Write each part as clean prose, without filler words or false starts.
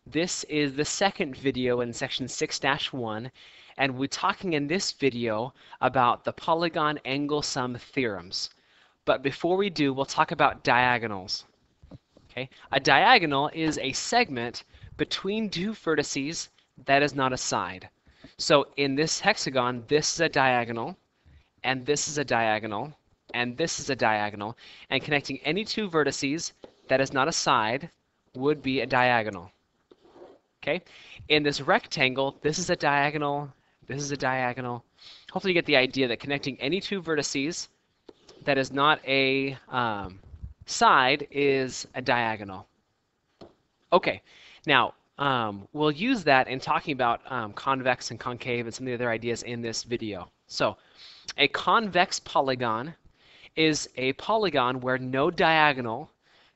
This is the second video in section 6-1, and we're talking in this video about the polygon angle sum theorems. But before we do, we'll talk about diagonals. Okay? A diagonal is a segment between two vertices that is not a side. So in this hexagon, this is a diagonal, and this is a diagonal, and this is a diagonal, and connecting any two vertices that is not a side would be a diagonal. Okay? In this rectangle, this is a diagonal, this is a diagonal. Hopefully you get the idea that connecting any two vertices that is not a side is a diagonal. Okay, now we'll use that in talking about convex and concave and some of the other ideas in this video. So a convex polygon is a polygon where no diagonal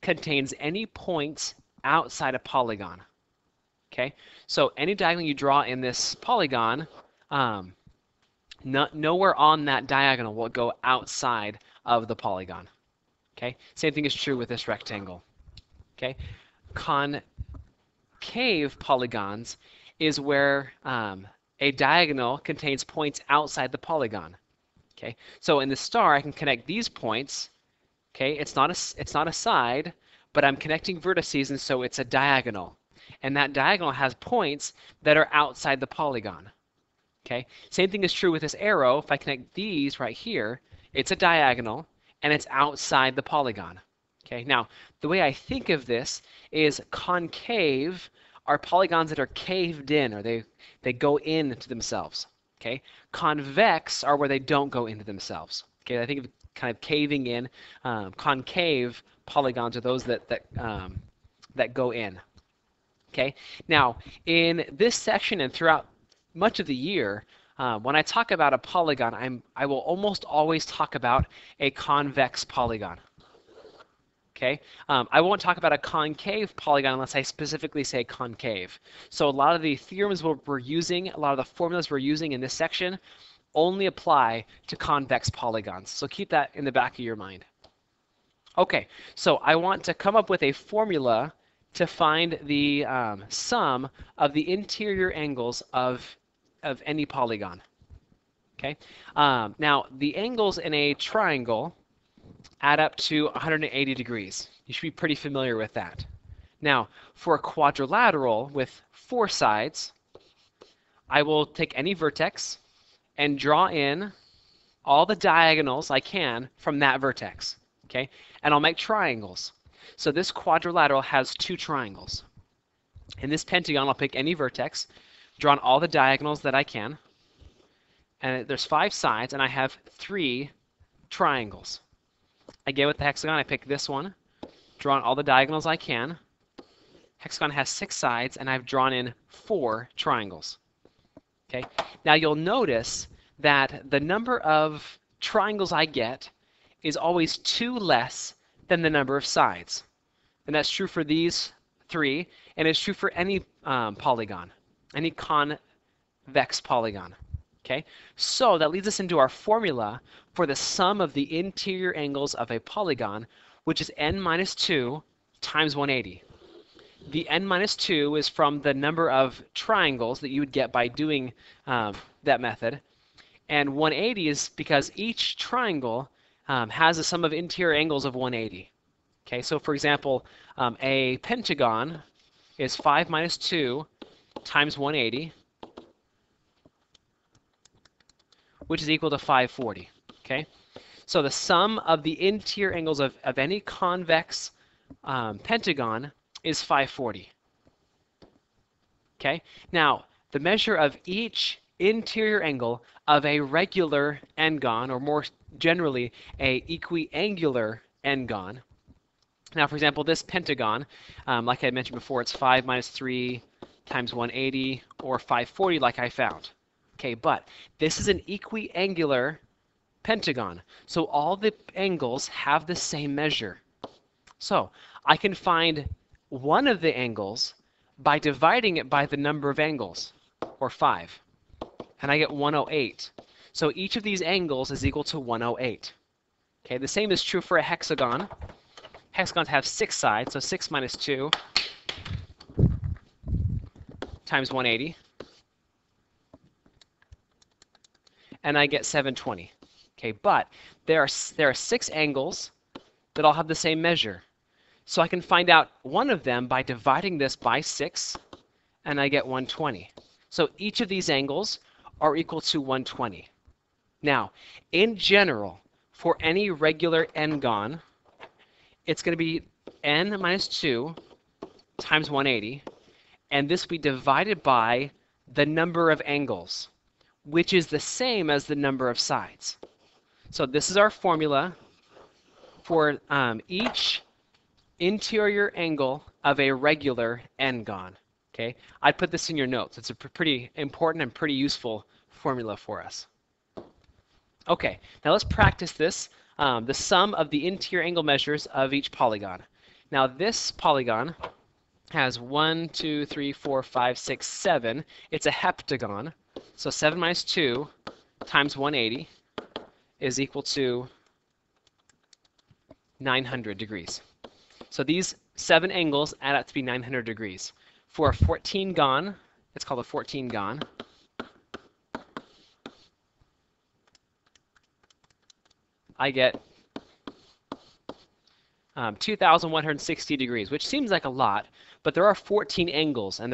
contains any points outside a polygon. Okay, so any diagonal you draw in this polygon, nowhere on that diagonal will go outside of the polygon. Okay, same thing is true with this rectangle. Okay, concave polygons is where a diagonal contains points outside the polygon. Okay, so in the star I can connect these points. Okay, it's not a side, but I'm connecting vertices, and so it's a diagonal. And that diagonal has points that are outside the polygon. Okay, same thing is true with this arrow. If I connect these right here, it's a diagonal and it's outside the polygon. Okay, now the way I think of this is concave are polygons that are caved in, or they go into themselves. Okay, convex are where they don't go into themselves. Okay, I think of kind of caving in. Concave polygons are those that go in. Okay, now in this section and throughout much of the year, when I talk about a polygon, I will almost always talk about a convex polygon. Okay, I won't talk about a concave polygon unless I specifically say concave. So a lot of the theorems we're using, a lot of the formulas we're using in this section only apply to convex polygons. So keep that in the back of your mind. Okay, so I want to come up with a formula to find the sum of the interior angles of any polygon. Okay, now the angles in a triangle add up to 180 degrees. You should be pretty familiar with that. Now, for a quadrilateral with 4 sides, I will take any vertex and draw in all the diagonals I can from that vertex. Okay, and I'll make triangles. So this quadrilateral has 2 triangles. In this pentagon, I'll pick any vertex, draw on all the diagonals that I can, and there's 5 sides, and I have 3 triangles. Again, with the hexagon, I pick this one, draw on all the diagonals I can. Hexagon has 6 sides, and I've drawn in 4 triangles. Okay. Now you'll notice that the number of triangles I get is always 2 less than the number of sides. And that's true for these 3, and it's true for any polygon, any convex polygon. Okay, so that leads us into our formula for the sum of the interior angles of a polygon, which is n minus 2 times 180. The n minus 2 is from the number of triangles that you would get by doing that method, and 180 is because each triangle has a sum of interior angles of 180. Okay, so for example, a pentagon is 5 minus 2 times 180, which is equal to 540. Okay, so the sum of the interior angles of any convex pentagon is 540. Okay, now the measure of each interior angle of a regular n-gon, or more generally a equiangular n-gon. Now, for example, this pentagon, like I mentioned before, it's 5 minus 3 times 180, or 540 like I found. Okay, but this is an equiangular pentagon, so all the angles have the same measure. So I can find one of the angles by dividing it by the number of angles, or 5, and I get 108. So each of these angles is equal to 108. Okay, the same is true for a hexagon. Hexagons have 6 sides, so 6 minus 2 times 180, and I get 720. Okay, but there are 6 angles that all have the same measure. So I can find out one of them by dividing this by 6, and I get 120. So each of these angles are equal to 120. Now, in general, for any regular n-gon, it's going to be n minus 2 times 180, and this will be divided by the number of angles, which is the same as the number of sides. So this is our formula for each interior angle of a regular n-gon. Okay, I'd put this in your notes. It's a pretty important and pretty useful formula for us. Okay, now let's practice this. The sum of the interior angle measures of each polygon. Now this polygon has 1, 2, 3, 4, 5, 6, 7. It's a heptagon. So 7 minus 2 times 180 is equal to 900 degrees. So these 7 angles add up to be 900 degrees. For a 14-gon, it's called a 14-gon. I get 2,160 degrees, which seems like a lot, but there are 14 angles, and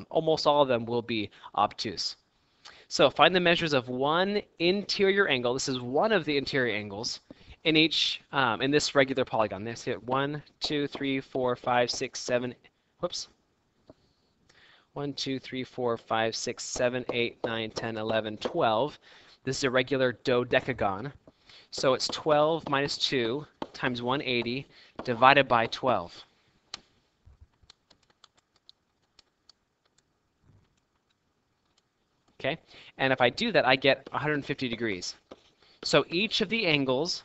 almost all of them will be obtuse. So find the measures of one interior angle. This is one of the interior angles in each in this regular polygon. Let's hit 1, 2, 3, 4, 5, 6, 7. Whoops. 1, 2, 3, 4, 5, 6, 7, 8, 9, 10, 11, 12. This is a regular dodecagon. So it's 12 minus 2 times 180 divided by 12. Okay, and if I do that, I get 150 degrees. So each of the angles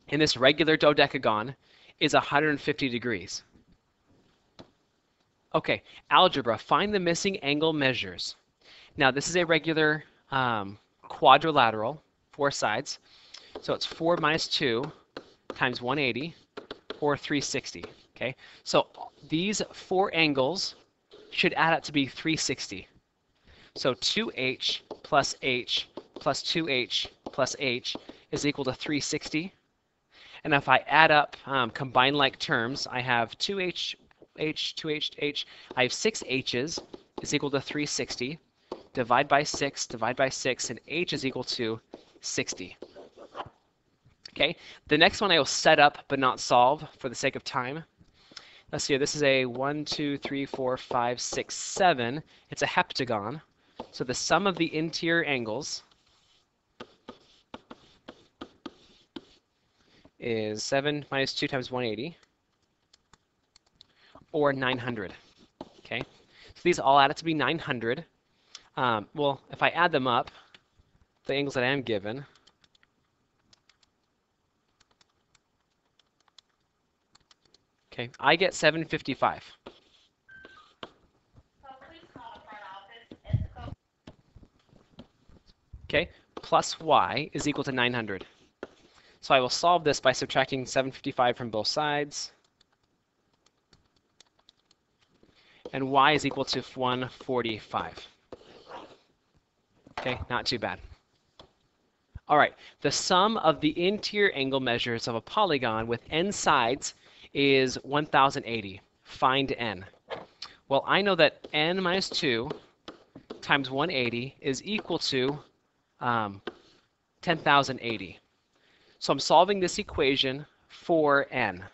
in this regular dodecagon is 150 degrees. Okay, algebra, find the missing angle measures. Now this is a regular quadrilateral, 4 sides. So it's 4 minus 2 times 180, or 360. Okay, so these 4 angles should add up to be 360. So 2h plus h plus 2h plus h is equal to 360. And if I add up combined like terms, I have 2h, h, 2h, h. I have 6 h's is equal to 360. Divide by 6, and h is equal to 60. Okay, the next one I will set up but not solve for the sake of time. Let's see here, this is a 1, 2, 3, 4, 5, 6, 7. It's a heptagon. So the sum of the interior angles is 7 minus 2 times 180, or 900. Okay, so these all add up to be 900. Well, if I add them up, the angles that I am given, okay, I get 755. Okay, plus y is equal to 900. So I will solve this by subtracting 755 from both sides. And y is equal to 145. Okay, not too bad. All right, the sum of the interior angle measures of a polygon with n sides is 1080. Find n. Well, I know that n minus 2 times 180 is equal to 10,080. So I'm solving this equation for n.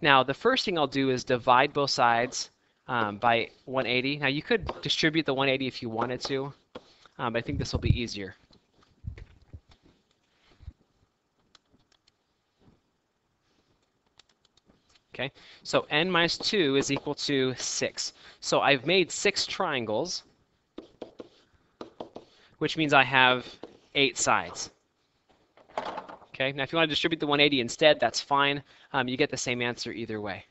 Now, the first thing I'll do is divide both sides by 180. Now, you could distribute the 180 if you wanted to, but I think this will be easier. Okay, so n minus 2 is equal to 6. So I've made 6 triangles, which means I have 8 sides. Okay, now if you want to distribute the 180 instead, that's fine. You get the same answer either way.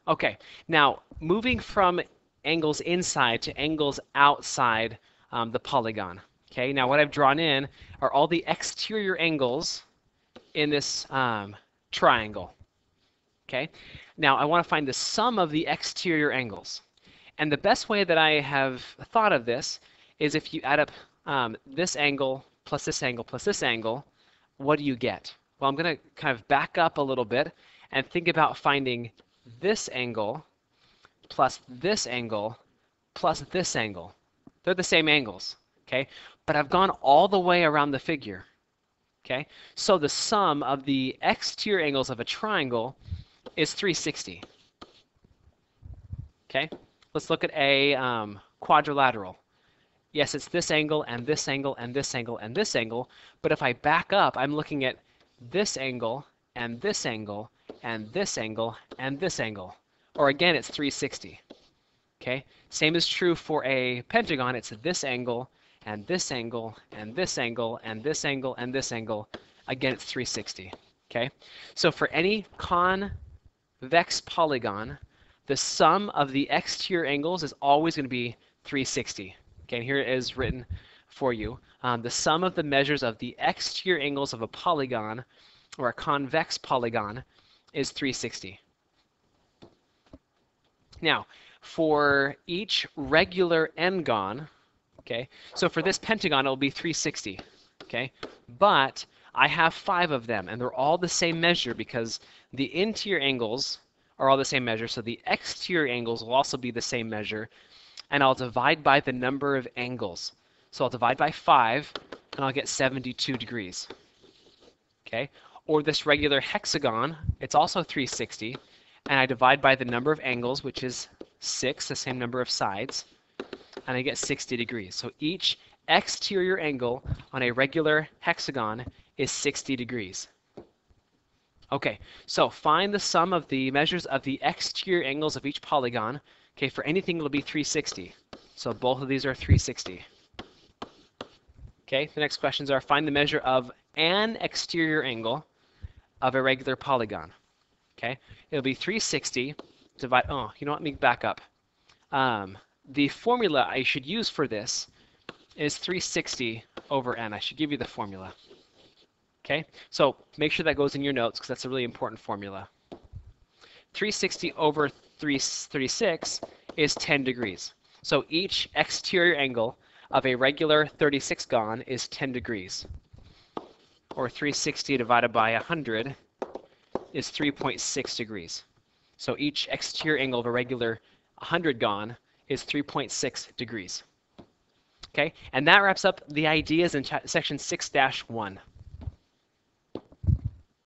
Okay, now moving from angles inside to angles outside the polygon. Okay, now what I've drawn in are all the exterior angles in this triangle. Okay, now I want to find the sum of the exterior angles. And the best way that I have thought of this is if you add up this angle plus this angle plus this angle, what do you get? Well, I'm going to kind of back up a little bit and think about finding this angle plus this angle plus this angle. They're the same angles, okay? But I've gone all the way around the figure, okay? So the sum of the exterior angles of a triangle is 360, okay? Let's look at a quadrilateral. Yes, it's this angle and this angle and this angle and this angle, but if I back up, I'm looking at this angle and this angle and this angle and this angle. Or again, it's 360. Okay? Same is true for a pentagon. It's this angle and this angle and this angle and this angle and this angle. Again, it's 360. Okay? So for any convex polygon, the sum of the exterior angles is always going to be 360. Okay, and here it is written for you. The sum of the measures of the exterior angles of a polygon or a convex polygon is 360. Now, for each regular n-gon, okay, so for this pentagon, it'll be 360, okay, but I have 5 of them, and they're all the same measure because the interior angles are all the same measure, so the exterior angles will also be the same measure, and I'll divide by the number of angles. So I'll divide by 5, and I'll get 72 degrees, okay? Or this regular hexagon, it's also 360, and I divide by the number of angles, which is 6, the same number of sides, and I get 60 degrees. So each exterior angle on a regular hexagon is 60 degrees. Okay, so find the sum of the measures of the exterior angles of each polygon. Okay, for anything it'll be 360. So both of these are 360. Okay, the next questions are find the measure of an exterior angle of a regular polygon. Okay, it'll be 360 divide, oh, you know what, let me back up. The formula I should use for this is 360 over n. I should give you the formula. Okay, so make sure that goes in your notes because that's a really important formula. 360 over 336 is 10 degrees. So each exterior angle of a regular 36gon is 10 degrees. Or 360 divided by 100 is 3.6 degrees. So each exterior angle of a regular 100gon is 3.6 degrees. Okay, and that wraps up the ideas in section 6-1.